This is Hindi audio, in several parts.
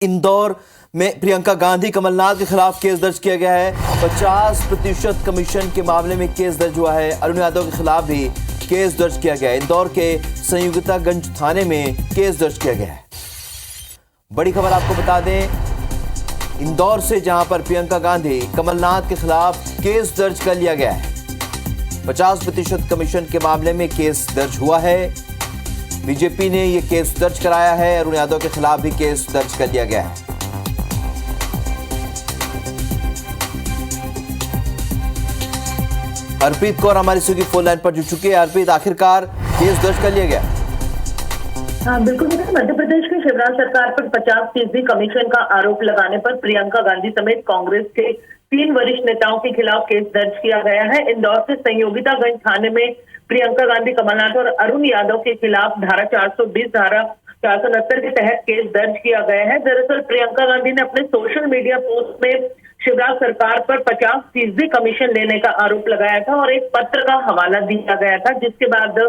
इंदौर में प्रियंका गांधी कमलनाथ के खिलाफ केस दर्ज किया गया है। 50% कमीशन के मामले में केस दर्ज हुआ है। अरुण यादव के खिलाफ भी केस दर्ज किया गया है। इंदौर के संयुक्तागंज थाने में केस दर्ज किया गया है। बड़ी खबर आपको बता दें, इंदौर से जहां पर प्रियंका गांधी कमलनाथ के खिलाफ केस दर्ज कर लिया गया है। 50% कमीशन के मामले में केस दर्ज हुआ है। बीजेपी ने यह केस दर्ज कराया है। अरुण यादव के खिलाफ भी केस दर्ज कर लिया गया है। हरप्रीत कौर हमारी स्टूडियो फोन लाइन पर जुड़ चुकी है। हरप्रीत, आखिरकार केस दर्ज कर लिया गया। हाँ बिल्कुल। मध्य प्रदेश की शिवराज सरकार पर 50% कमीशन का आरोप लगाने पर प्रियंका गांधी समेत कांग्रेस के 3 वरिष्ठ नेताओं के खिलाफ केस दर्ज किया गया है। इंदौर के संयोगितागंज थाने में प्रियंका गांधी, कमलनाथ और अरुण यादव के खिलाफ धारा 420, धारा 469 के तहत केस दर्ज किया गया है। दरअसल प्रियंका गांधी ने अपने सोशल मीडिया पोस्ट में शिवराज सरकार पर 50% कमीशन लेने का आरोप लगाया था और एक पत्र का हवाला दिया गया था, जिसके बाद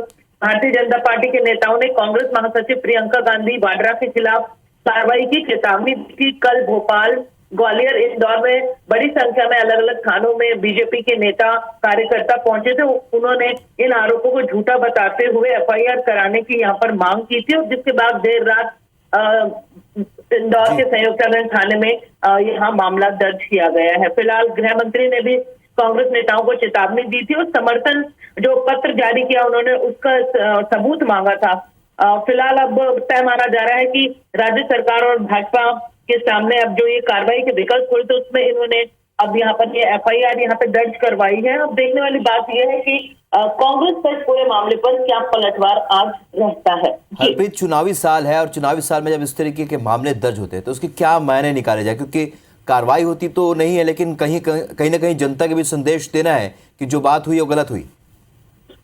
भारतीय जनता पार्टी के नेताओं ने कांग्रेस महासचिव प्रियंका गांधी वाड्रा के खिलाफ कार्रवाई की चेतावनी दी। कल भोपाल, ग्वालियर, इंदौर में बड़ी संख्या में अलग अलग थानों में बीजेपी के नेता कार्यकर्ता पहुंचे थे। उन्होंने इन आरोपों को झूठा बताते हुए एफआईआर कराने की यहाँ पर मांग की थी और जिसके बाद देर रात इंदौर के संयुक्तागंज थाने में यहाँ मामला दर्ज किया गया है। फिलहाल गृह मंत्री ने भी कांग्रेस नेताओं को चेतावनी दी थी और समर्थन जो पत्र जारी किया उन्होंने उसका सबूत मांगा था। फिलहाल अब तय माना जा रहा है कि राज्य सरकार और भाजपा के सामने अब जो ये कार्रवाई के विकल्प खुले तो उसमें इन्होंने अब यहाँ पर ये एफआईआर यहाँ पे दर्ज करवाई है। अब देखने वाली बात यह है कि कांग्रेस पर पूरे मामले पर क्या पलटवार आज रहता है। हरप्रीत, चुनावी साल है और चुनावी साल में जब इस तरीके के मामले दर्ज होते हैं तो उसके क्या मायने निकाले जाए, क्योंकि कार्रवाई होती तो नहीं है लेकिन कहीं ना कहीं जनता के भी संदेश देना है कि जो बात हुई वो गलत हुई।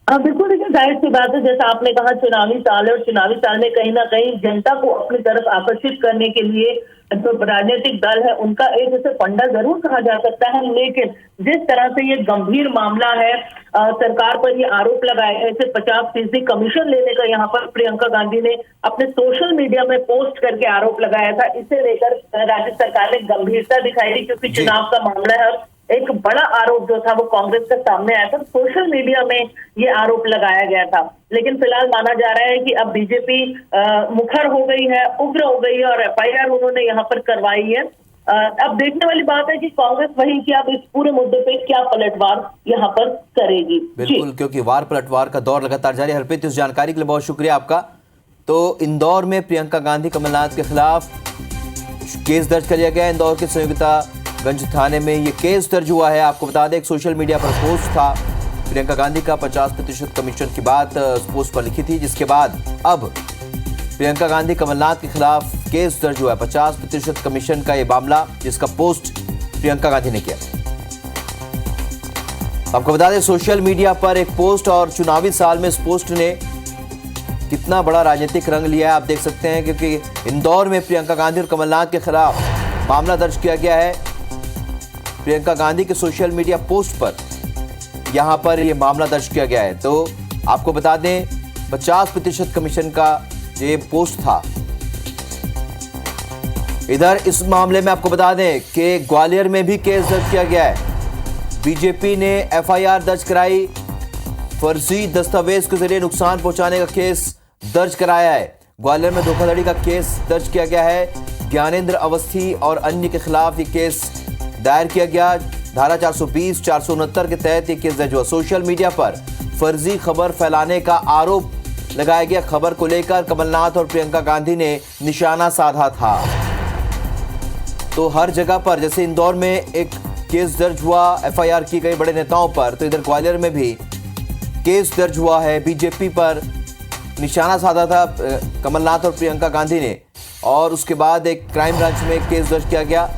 बिल्कुल, देखिए जाहिर सी बात है, जैसा आपने कहा चुनावी साल है और चुनावी साल में कहीं ना कहीं जनता को अपनी तरफ आकर्षित करने के लिए जो राजनीतिक दल है उनका एक जैसे फंडा जरूर कहा जा सकता है, लेकिन जिस तरह से ये गंभीर मामला है, सरकार पर ये आरोप लगाया है, इसे 50% कमीशन लेने का यहाँ पर प्रियंका गांधी ने अपने सोशल मीडिया में पोस्ट करके आरोप लगाया था। इसे लेकर राज्य सरकार ने गंभीरता दिखाई थी क्योंकि चुनाव का मामला है और एक बड़ा आरोप जो था वो कांग्रेस के सामने आया था। सोशल मीडिया में ये आरोप लगाया गया था, लेकिन फिलहाल माना जा रहा है कि अब बीजेपी मुखर हो गई है, उग्र हो गई है और एफआईआर उन्होंने यहाँ पर करवाई है। अब देखने वाली बात है कि कांग्रेस वही कि अब इस पूरे मुद्दे पे क्या पलटवार यहाँ पर करेगी। बिल्कुल, क्योंकि वार पलटवार का दौर लगातार जारी है। हरप्रीत, इस जानकारी के लिए बहुत शुक्रिया आपका। तो इंदौर में प्रियंका गांधी कमलनाथ के खिलाफ केस दर्ज कर लिया गया। इंदौर के संयुक्तागंज थाने में ये केस दर्ज हुआ है। आपको बता दें, एक सोशल मीडिया पर पोस्ट था प्रियंका गांधी का 50% कमीशन की बात पोस्ट पर लिखी थी, जिसके बाद अब प्रियंका गांधी कमलनाथ के खिलाफ केस दर्ज हुआ है। 50% कमीशन का ये मामला जिसका पोस्ट प्रियंका गांधी ने किया। आपको बता दें, सोशल मीडिया पर एक पोस्ट और चुनावी साल में इस पोस्ट ने कितना बड़ा राजनीतिक रंग लिया है आप देख सकते हैं, क्योंकि इंदौर में प्रियंका गांधी और कमलनाथ के खिलाफ मामला दर्ज किया गया है। प्रियंका गांधी के सोशल मीडिया पोस्ट पर यहां पर यह मामला दर्ज किया गया है। तो आपको बता दें, 50% कमीशन का ये पोस्ट था। इधर इस मामले में आपको बता दें कि ग्वालियर में भी केस दर्ज किया गया है। बीजेपी ने एफआईआर दर्ज कराई, फर्जी दस्तावेज के जरिए नुकसान पहुंचाने का केस दर्ज कराया है। ग्वालियर में धोखाधड़ी का केस दर्ज किया गया है। ज्ञानेंद्र अवस्थी और अन्य के खिलाफ ये केस दायर किया गया। धारा 420, 469 के तहत ये केस दर्ज हुआ। सोशल मीडिया पर फर्जी खबर फैलाने का आरोप लगाया गया। खबर को लेकर कमलनाथ और प्रियंका गांधी ने निशाना साधा था। तो हर जगह पर, जैसे इंदौर में एक केस दर्ज हुआ, एफआईआर की गई बड़े नेताओं पर, तो इधर ग्वालियर में भी केस दर्ज हुआ है। बीजेपी पर निशाना साधा था कमलनाथ और प्रियंका गांधी ने और उसके बाद एक क्राइम ब्रांच में केस दर्ज किया गया।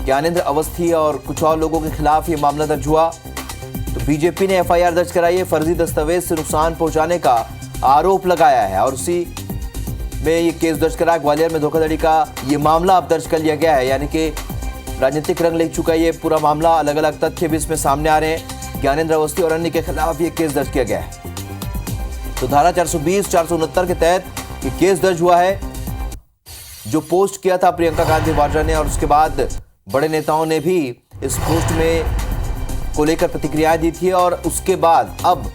ज्ञानेंद्र अवस्थी और कुछ और लोगों के खिलाफ ये मामला दर्ज हुआ। तो बीजेपी ने एफआईआर दर्ज कराई है। फर्जी दस्तावेज से नुकसान पहुंचाने का आरोप लगाया है और उसी में ये केस दर्ज करा। ग्वालियर में धोखाधड़ी का ये मामला अब दर्ज कर लिया गया है, यानी कि राजनीतिक रंग ले चुका है ये पूरा मामला। अलग अलग तथ्य भी इसमें सामने आ रहे हैं। ज्ञानेंद्र अवस्थी और अन्य के खिलाफ ये केस दर्ज किया गया है। तो धारा 420, 469 के तहत ये केस दर्ज हुआ है। जो पोस्ट किया था प्रियंका गांधी वाड्रा ने, और उसके बाद बड़े नेताओं ने भी इस पोस्ट में को लेकर प्रतिक्रियाएं दी थी। और उसके बाद अब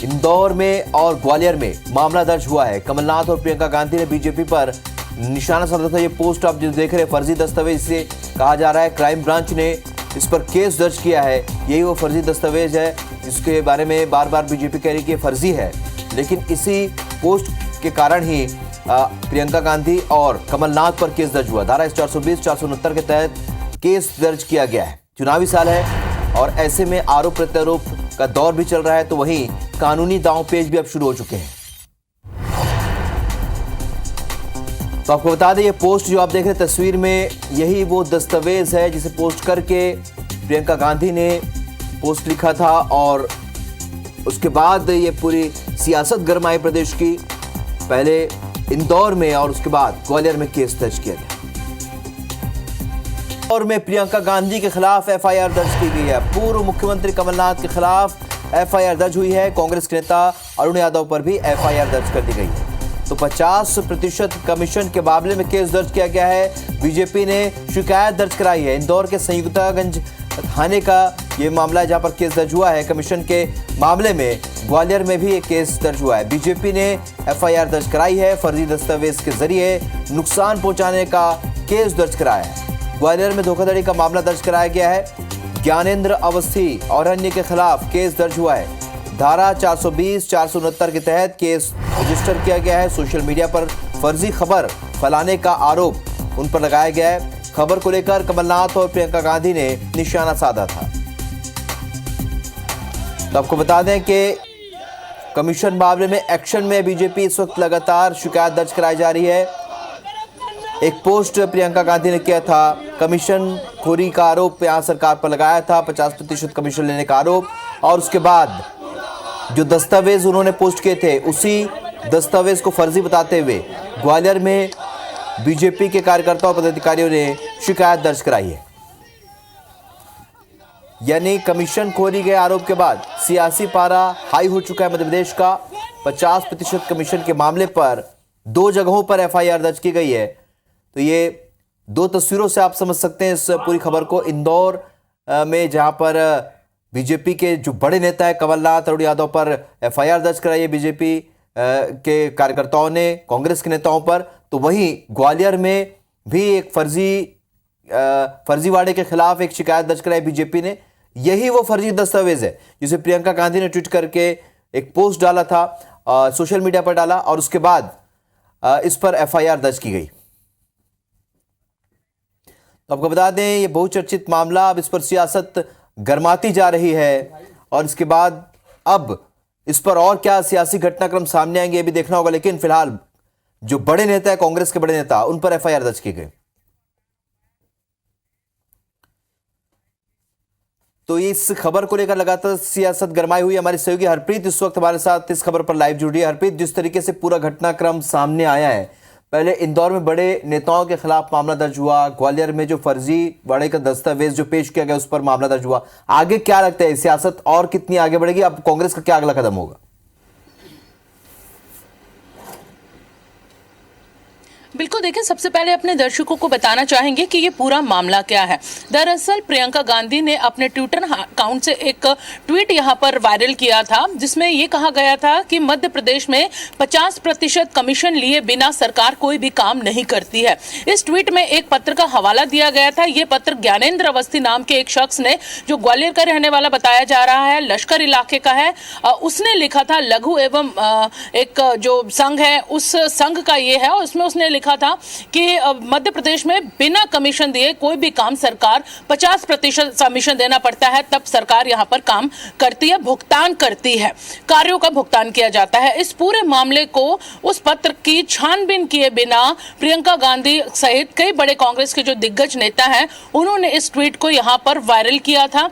इंदौर में और ग्वालियर में मामला दर्ज हुआ है। कमलनाथ और प्रियंका गांधी ने बीजेपी पर निशाना साधा था। ये पोस्ट आप जो देख रहे हैं फर्जी दस्तावेज से कहा जा रहा है। क्राइम ब्रांच ने इस पर केस दर्ज किया है। यही वो फर्जी दस्तावेज है जिसके बारे में बार बार बीजेपी कह रही कि फर्जी है, लेकिन इसी पोस्ट के कारण ही प्रियंका गांधी और कमलनाथ पर केस दर्ज हुआ। धारा 420, 469 के तहत केस दर्ज किया गया है। चुनावी साल है और ऐसे में आरोप प्रत्यारोप का दौर भी चल रहा है, तो वहीं कानूनी दांवपेच भी अब शुरू हो चुके हैं। तो आपको बता दें, ये पोस्ट जो आप देख रहे हैं तस्वीर में, यही वो दस्तावेज है जिसे पोस्ट करके प्रियंका गांधी ने पोस्ट लिखा था। और उसके बाद ये पूरी सियासत गरमाई प्रदेश की। पहले इंदौर में और उसके बाद ग्वालियर में केस दर्ज किया गया। इंदौर में प्रियंका गांधी के खिलाफ एफआईआर दर्ज की गई है। पूर्व मुख्यमंत्री कमलनाथ के खिलाफ एफआईआर दर्ज हुई है। कांग्रेस के नेता अरुण यादव पर भी एफआईआर दर्ज कर दी गई है। तो 50% कमीशन के मामले में केस दर्ज किया गया है। बीजेपी ने शिकायत दर्ज कराई है। इंदौर के संयुक्तागंज थाने का ये मामला है जहां पर केस दर्ज हुआ है कमीशन के मामले में। ग्वालियर में भी एक केस दर्ज हुआ है। बीजेपी ने एफआईआर दर्ज कराई है। फर्जी दस्तावेज के जरिए नुकसान पहुंचाने का केस दर्ज कराया है। ग्वालियर में धोखाधड़ी का मामला दर्ज कराया गया है। ज्ञानेंद्र अवस्थी और अन्य के खिलाफ केस दर्ज हुआ है। धारा 420, 469 के तहत केस रजिस्टर किया गया है। सोशल मीडिया पर फर्जी खबर फैलाने का आरोप उन पर लगाया गया है। खबर को लेकर कमलनाथ और प्रियंका गांधी ने निशाना साधा था। तो आपको बता दें कि कमीशन मामले में एक्शन में बीजेपी इस वक्त लगातार शिकायत दर्ज कराई जा रही है। एक पोस्ट प्रियंका गांधी ने किया था। कमीशन खोरी का आरोप यहां सरकार पर लगाया था, 50% कमीशन लेने का आरोप। और उसके बाद जो दस्तावेज उन्होंने पोस्ट किए थे, उसी दस्तावेज को फर्जी बताते हुए ग्वालियर में बीजेपी के कार्यकर्ताओं और पदाधिकारियों ने शिकायत दर्ज कराई है। यानी कमीशन खोरी के आरोप के बाद सियासी पारा हाई हो चुका है मध्य प्रदेश का। 50% कमीशन के मामले पर 2 जगहों पर एफआईआर दर्ज की गई है। तो ये 2 तस्वीरों से आप समझ सकते हैं इस पूरी खबर को। इंदौर में जहां पर बीजेपी के जो बड़े नेता है कमलनाथ, अरुण यादव पर एफआईआर दर्ज कराई है बीजेपी के कार्यकर्ताओं ने कांग्रेस के नेताओं पर, तो वहीं ग्वालियर में भी एक फर्जीवाड़े के खिलाफ एक शिकायत दर्ज कराई बीजेपी ने। यही वो फर्जी दस्तावेज है जिसे प्रियंका गांधी ने ट्वीट करके एक पोस्ट डाला था, सोशल मीडिया पर डाला, और उसके बाद इस पर एफआईआर दर्ज की गई। तो आपको बता दें, ये बहुचर्चित मामला, अब इस पर सियासत गरमाती जा रही है। और इसके बाद अब इस पर और क्या सियासी घटनाक्रम सामने आएंगे ये भी देखना होगा। लेकिन फिलहाल जो बड़े नेता है, कांग्रेस के बड़े नेता, उन पर एफआईआर दर्ज की गई। तो इस खबर को लेकर लगातार सियासत गरमाई हुई। हमारी सहयोगी हरप्रीत इस वक्त हमारे साथ इस खबर पर लाइव जुड़ी है। हरप्रीत, जिस तरीके से पूरा घटनाक्रम सामने आया है, पहले इंदौर में बड़े नेताओं के खिलाफ मामला दर्ज हुआ, ग्वालियर में जो फर्जी वाड़े का दस्तावेज जो पेश किया गया उस पर मामला दर्ज हुआ। आगे क्या लगता है, सियासत और कितनी आगे बढ़ेगी? अब कांग्रेस का क्या अगला कदम होगा? बिल्कुल, देखिए, सबसे पहले अपने दर्शकों को बताना चाहेंगे कि ये पूरा मामला क्या है। दरअसल प्रियंका गांधी ने अपने ट्विटर अकाउंट से एक ट्वीट यहाँ पर वायरल किया था, जिसमें ये कहा गया था कि मध्य प्रदेश में 50% कमीशन लिए बिना सरकार कोई भी काम नहीं करती है। इस ट्वीट में एक पत्र का हवाला दिया गया था। ये पत्र ज्ञानेंद्र अवस्थी नाम के एक शख्स ने, जो ग्वालियर का रहने वाला बताया जा रहा है, लश्कर इलाके का है, उसने लिखा था। लघु एवं एक जो संघ है, उस संघ का ये है, और उसमें उसने लिखा था कि मध्य प्रदेश में बिना कमीशन दिए कोई भी काम सरकार 50% कमीशन देना पड़ता है, तब सरकार यहां पर काम करती है, भुगतान करती है, कार्यों का भुगतान किया जाता है। इस पूरे मामले को, उस पत्र की छानबीन किए बिना प्रियंका गांधी सहित कई बड़े कांग्रेस के जो दिग्गज नेता हैं, उन्होंने इस ट्वीट को यहां पर वायरल किया था।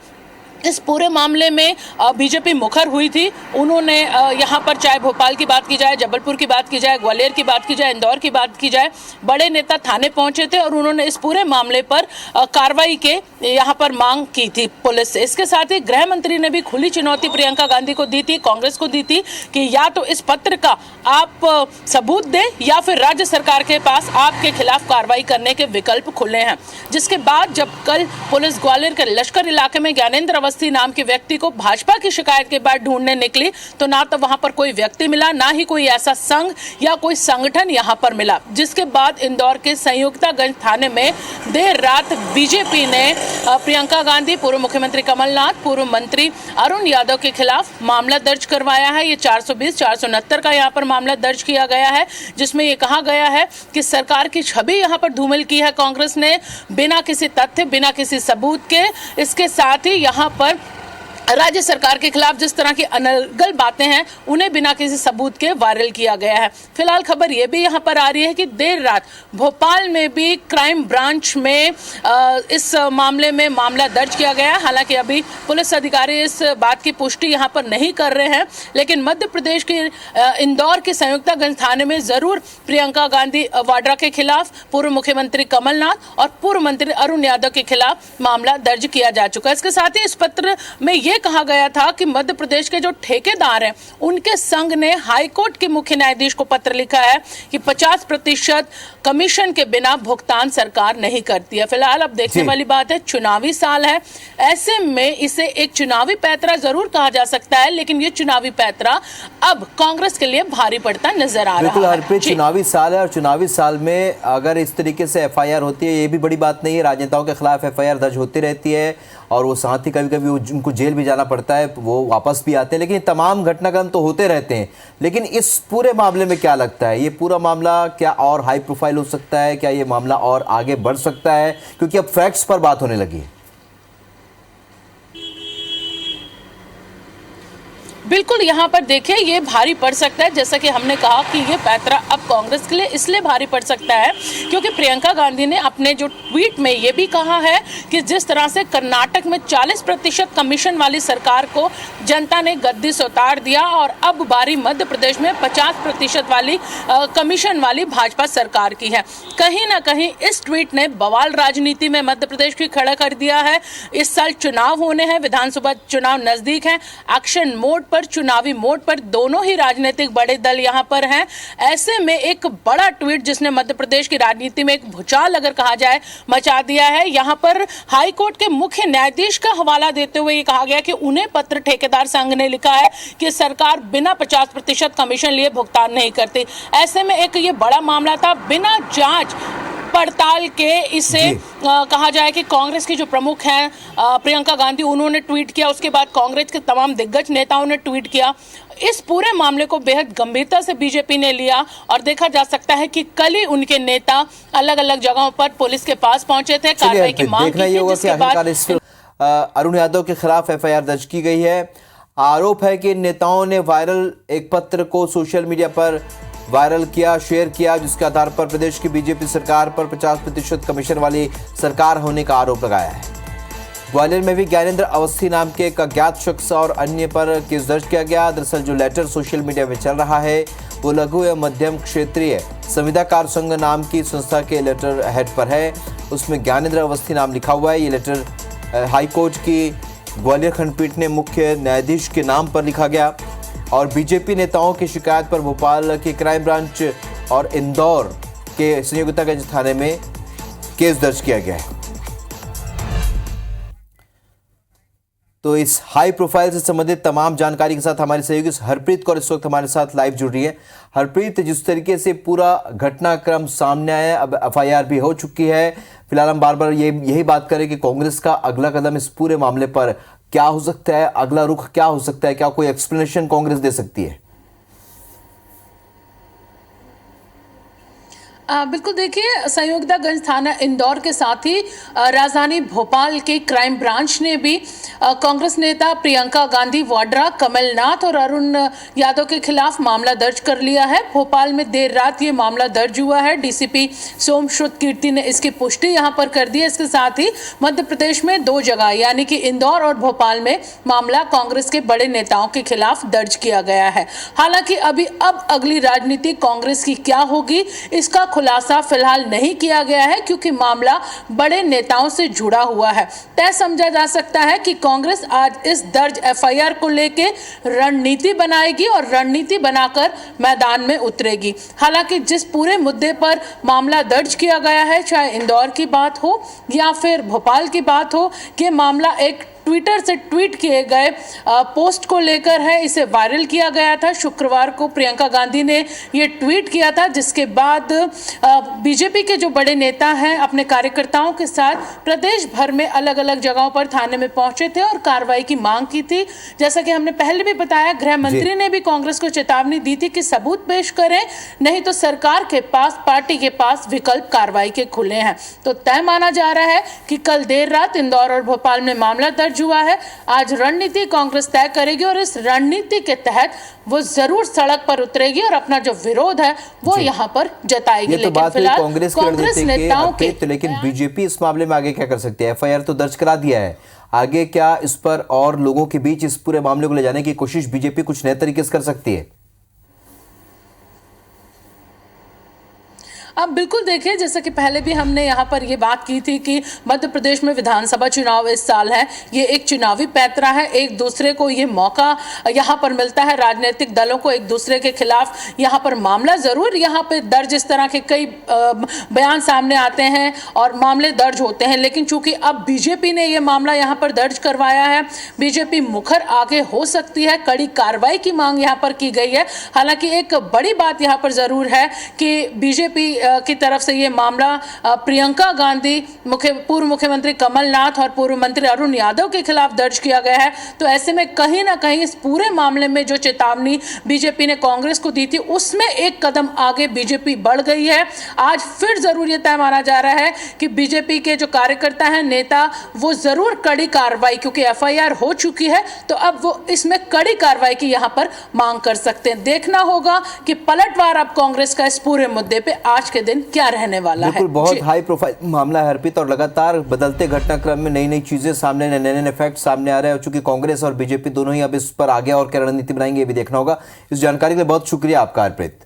इस पूरे मामले में बीजेपी मुखर हुई थी। उन्होंने यहाँ पर चाहे भोपाल की बात की जाए, जबलपुर की बात की जाए, ग्वालियर की बात की जाए, इंदौर की बात की जाए, बड़े नेता थाने पहुंचे थे और उन्होंने इस पूरे मामले पर कार्रवाई के यहाँ पर मांग की थी पुलिस से। इसके साथ ही गृह मंत्री ने भी खुली चुनौती प्रियंका गांधी को दी थी, कांग्रेस को दी थी कि या तो इस पत्र का आप सबूत दें या फिर राज्य सरकार के पास आपके खिलाफ कार्रवाई करने के विकल्प खुले हैं। जिसके बाद जब कल पुलिस ग्वालियर के लश्कर इलाके में ज्ञानेंद्र अवस्थी नाम के व्यक्ति को भाजपा की शिकायत के बाद ढूंढने निकली तो ना तो वहां पर कोई व्यक्ति मिला, ना ही कोई ऐसा संघ या कोई संगठन यहां पर मिला। जिसके बाद इंदौर के संयुक्तागंज थाने में देर रात बीजेपी ने प्रियंका गांधी, पूर्व मुख्यमंत्री कमलनाथ, पूर्व मंत्री अरुण यादव के खिलाफ मामला दर्ज करवाया है। ये 420-469 का यहाँ पर मामला दर्ज किया गया है, जिसमें ये कहा गया है कि सरकार की छवि यहाँ पर धूमिल की है कांग्रेस ने बिना किसी तथ्य, बिना किसी सबूत के। इसके साथ ही यहाँ पर राज्य सरकार के खिलाफ जिस तरह की अनर्गल बातें हैं उन्हें बिना किसी सबूत के वायरल किया गया है। फिलहाल खबर यह भी यहाँ पर आ रही है कि देर रात भोपाल में भी क्राइम ब्रांच में इस मामले में मामला दर्ज किया गया है। हालांकि अभी पुलिस अधिकारी इस बात की पुष्टि यहाँ पर नहीं कर रहे हैं, लेकिन मध्य प्रदेश के इंदौर के संयुक्तागंज थाने में जरूर प्रियंका गांधी वाड्रा के खिलाफ, पूर्व मुख्यमंत्री कमलनाथ और पूर्व मंत्री अरुण यादव के खिलाफ मामला दर्ज किया जा चुका है। इसके साथ ही इस पत्र में कहा गया था कि मध्य प्रदेश के जो ठेकेदार हैं उनके संघ ने हाईकोर्ट के मुख्य न्यायाधीश को पत्र लिखा है कि 50% कमीशन के बिना भुगतान सरकार नहीं करती है। फिलहाल अब देखने वाली बात है, चुनावी साल है, ऐसे में इसे एक चुनावी पैतरा जरूर कहा जा सकता है, लेकिन ये चुनावी पैतरा अब कांग्रेस के लिए भारी पड़ता नजर आ रहा है। बिल्कुल, चुनावी साल है और चुनावी साल में अगर इस तरीके से FIR होती है, ये भी बड़ी बात नहीं है। राजनेताओं के खिलाफ FIR दर्ज होती रहती है और वो साथ ही कभी कभी उनको जेल भी जाना पड़ता है, वो वापस भी आते हैं, लेकिन तमाम घटनाक्रम तो होते रहते हैं। लेकिन इस पूरे मामले में क्या लगता है, ये पूरा मामला क्या और हाई प्रोफाइल हो सकता है? क्या ये मामला और आगे बढ़ सकता है? क्योंकि अब फैक्ट्स पर बात होने लगी है। बिल्कुल, यहाँ पर देखिए ये भारी पड़ सकता है। जैसा कि हमने कहा कि ये पैतरा अब कांग्रेस के लिए इसलिए भारी पड़ सकता है क्योंकि प्रियंका गांधी ने अपने जो ट्वीट में ये भी कहा है कि जिस तरह से कर्नाटक में 40% कमीशन वाली सरकार को जनता ने गद्दी से उतार दिया और अब बारी मध्य प्रदेश में 50% वाली कमीशन वाली भाजपा सरकार की है। कहीं ना कहीं इस ट्वीट ने बवाल राजनीति में मध्य प्रदेश की खड़ा कर दिया है। इस साल चुनाव होने हैं, विधानसभा चुनाव नजदीक है, एक्शन मोड पर, चुनावी मोड पर दोनों ही राजनीतिक बड़े दल यहां पर हैं। ऐसे में एक बड़ा ट्वीट जिसने मध्य प्रदेश की राजनीति में एक भूचाल अगर कहा जाए मचा दिया है। यहां पर हाई कोर्ट के मुख्य न्यायाधीश का हवाला देते हुए ये कहा गया कि उन्हें पत्र ठेकेदार संघ ने लिखा है कि सरकार बिना 50% कमीशन लिए भुगतान नहीं करती। ऐसे में एक ये बड़ा मामला था, बिना जांच पड़ताल के इसे कहा जाए कि कांग्रेस की जो प्रमुख हैं प्रियंका गांधी, उन्होंने ट्वीट किया। उसके बाद कांग्रेस के तमाम दिग्गज नेताओं ने ट्वीट किया। इस पूरे मामले को बेहद गंभीरता से बीजेपी ने लिया और देखा जा सकता है कि कल ही उनके नेता अलग अलग जगहों पर पुलिस के पास पहुंचे थे, कार्रवाई की मांग की थी, जिसके बाद अरुण यादव के खिलाफ FIR दर्ज की गई है। आरोप है कि इन नेताओं ने वायरल एक पत्र को सोशल मीडिया पर वायरल किया, शेयर किया, जिसके आधार पर प्रदेश की बीजेपी सरकार पर 50% कमीशन वाली सरकार होने का आरोप लगाया है। ग्वालियर में भी ज्ञानेंद्र अवस्थी नाम के एक अज्ञात शख्स और अन्य पर केस दर्ज किया गया। दरअसल जो लेटर सोशल मीडिया में चल रहा है वो लघु एवं मध्यम क्षेत्रीय संविदाकार संघ नाम की संस्था के लेटर हेड पर है। उसमें ज्ञानेंद्र अवस्थी नाम लिखा हुआ है। ये लेटर हाईकोर्ट की ग्वालियर खंडपीठ ने मुख्य न्यायाधीश के नाम पर लिखा गया और बीजेपी नेताओं की शिकायत पर भोपाल के क्राइम ब्रांच और इंदौर के संयुक्तागंज थाने में केस दर्ज किया गया है। तो इस हाई प्रोफाइल से संबंधित तमाम जानकारी के साथ हमारी सहयोगी हरप्रीत कौर इस वक्त हमारे साथ लाइव जुड़ रही है। हरप्रीत, जिस तरीके से पूरा घटनाक्रम सामने आया, अब FIR भी हो चुकी है, फिलहाल हम बार बार यही बात करें कि कांग्रेस का अगला कदम इस पूरे मामले पर क्या हो सकता है, अगला रुख क्या हो सकता है, क्या कोई एक्सप्लेनेशन कांग्रेस दे सकती है? बिल्कुल देखिए, संयोगितागंज थाना इंदौर के साथ ही राजधानी भोपाल के क्राइम ब्रांच ने भी कांग्रेस नेता प्रियंका गांधी वाड्रा, कमलनाथ और अरुण यादव के खिलाफ मामला दर्ज कर लिया है। भोपाल में देर रात ये मामला दर्ज हुआ है। डीसीपी सोमश्रुत कीर्ति ने इसकी पुष्टि यहां पर कर दी है। इसके साथ ही मध्य प्रदेश में 2 जगह यानी कि इंदौर और भोपाल में मामला कांग्रेस के बड़े नेताओं के खिलाफ दर्ज किया गया है। हालांकि अब अगली राजनीति कांग्रेस की क्या होगी, इसका खुलासा फिलहाल नहीं किया गया है, क्योंकि मामला बड़े नेताओं से जुड़ा हुआ है। तय समझा जा सकता है कि कांग्रेस आज इस दर्ज एफआईआर को लेकर रणनीति बनाएगी और रणनीति बनाकर मैदान में उतरेगी। हालांकि जिस पूरे मुद्दे पर मामला दर्ज किया गया है, चाहे इंदौर की बात हो या फिर भोपाल की बात हो, कि मामला एक ट्विटर से ट्वीट किए गए पोस्ट को लेकर है। इसे वायरल किया गया था। शुक्रवार को प्रियंका गांधी ने ये ट्वीट किया था, जिसके बाद बीजेपी के जो बड़े नेता हैं अपने कार्यकर्ताओं के साथ प्रदेश भर में अलग अलग जगहों पर थाने में पहुंचे थे और कार्रवाई की मांग की थी। जैसा कि हमने पहले भी बताया, गृह मंत्री ने भी कांग्रेस को चेतावनी दी थी कि सबूत पेश करें, नहीं तो सरकार के पास, पार्टी के पास विकल्प कार्रवाई के खुले हैं। तो तय माना जा रहा है कि कल देर रात इंदौर और भोपाल में मामला दर्ज हुआ है। आज रणनीति कांग्रेस तय करेगी और इस रणनीति के तहत वो जरूर सड़क पर उतरेगी और अपना जो विरोध है वो यहाँ पर जताएगी। ये तो लेकिन बात फिलहाल कांग्रेस नेताओं के लेकिन बीजेपी इस मामले में आगे क्या कर सकती है? एफआईआर तो दर्ज करा दिया है, आगे क्या इस पर और लोगों के बीच इस पूरे मामले को ले जाने की कोशिश बीजेपी कुछ नए तरीके से कर सकती है? अब बिल्कुल देखिए, जैसा कि पहले भी हमने यहाँ पर ये बात की थी कि मध्य प्रदेश में विधानसभा चुनाव इस साल है। ये एक चुनावी पैतरा है। एक दूसरे को ये मौका यहाँ पर मिलता है, राजनीतिक दलों को एक दूसरे के खिलाफ यहाँ पर मामला जरूर यहाँ पे दर्ज, इस तरह के कई बयान सामने आते हैं और मामले दर्ज होते हैं। लेकिन चूंकि अब बीजेपी ने ये मामला यहाँ पर दर्ज करवाया है, बीजेपी मुखर आगे हो सकती है। कड़ी कार्रवाई की मांग यहाँ पर की गई है। हालांकि एक बड़ी बात यहाँ पर जरूर है कि बीजेपी की तरफ से ये मामला प्रियंका गांधी, पूर्व मुख्यमंत्री कमलनाथ और पूर्व मंत्री अरुण यादव के खिलाफ दर्ज किया गया है। तो ऐसे में कहीं ना कहीं इस पूरे मामले में जो चेतावनी बीजेपी ने कांग्रेस को दी थी, उसमें एक कदम आगे बीजेपी बढ़ गई है। आज फिर जरूर ये तय माना जा रहा है कि बीजेपी के जो कार्यकर्ता हैं, नेता, वो जरूर कड़ी कार्रवाई, क्योंकि एफआईआर हो चुकी है तो अब वो इसमें कड़ी कार्रवाई की यहाँ पर मांग कर सकते हैं। देखना होगा कि पलटवार अब कांग्रेस का इस पूरे मुद्दे पे आज के दिन क्या रहने वाला है। बहुत हाई प्रोफाइल मामला है हरप्रीत, और लगातार बदलते घटनाक्रम में नई नई चीजें सामने, नए फैक्ट सामने आ रहे हैं। चूंकि कांग्रेस और बीजेपी दोनों ही अब इस पर आगे और क्या रणनीति बनाएंगे ये भी देखना होगा। इस जानकारी के लिए बहुत शुक्रिया आपका हरप्रीत।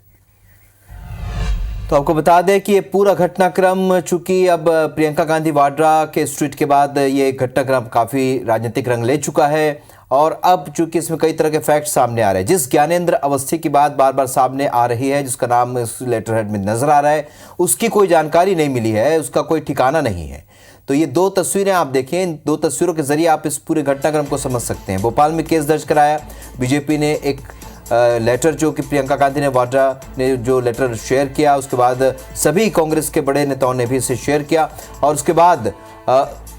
तो आपको बता दें कि ये पूरा घटनाक्रम, चूंकि अब प्रियंका गांधी वाड्रा के इस ट्वीट के बाद ये घटनाक्रम काफी राजनीतिक रंग ले चुका है और अब चूंकि इसमें कई तरह के फैक्ट सामने आ रहे हैं। जिस ज्ञानेंद्र अवस्थी की बात बार बार सामने आ रही है, जिसका नाम इस लेटर हेड में नजर आ रहा है, उसकी कोई जानकारी नहीं मिली है, उसका कोई ठिकाना नहीं है। तो ये 2 तस्वीरें आप देखें, इन 2 तस्वीरों के जरिए आप इस पूरे घटनाक्रम को समझ सकते हैं। भोपाल में केस दर्ज कराया, बीजेपी ने एक लेटर, जो कि प्रियंका गांधी ने, वाड्रा ने जो लेटर शेयर किया, उसके बाद सभी कांग्रेस के बड़े नेताओं ने भी इसे शेयर किया और उसके बाद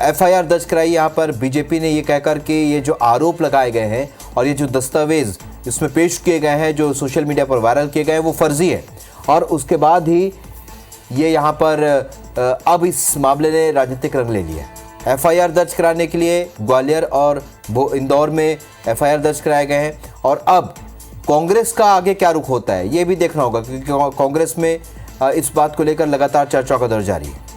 एफआईआर दर्ज कराई यहाँ पर बीजेपी ने, ये कहकर कि ये जो आरोप लगाए गए हैं और ये जो दस्तावेज इसमें पेश किए गए हैं, जो सोशल मीडिया पर वायरल किए गए हैं, वो फर्जी है। और उसके बाद ही ये यहाँ पर अब इस मामले ने राजनीतिक रंग ले लिया। एफआईआर दर्ज कराने के लिए ग्वालियर और इंदौर में एफआईआर दर्ज कराए गए हैं और अब कांग्रेस का आगे क्या रुख होता है ये भी देखना होगा, क्योंकि कांग्रेस में इस बात को लेकर लगातार चर्चा का दौर जारी है।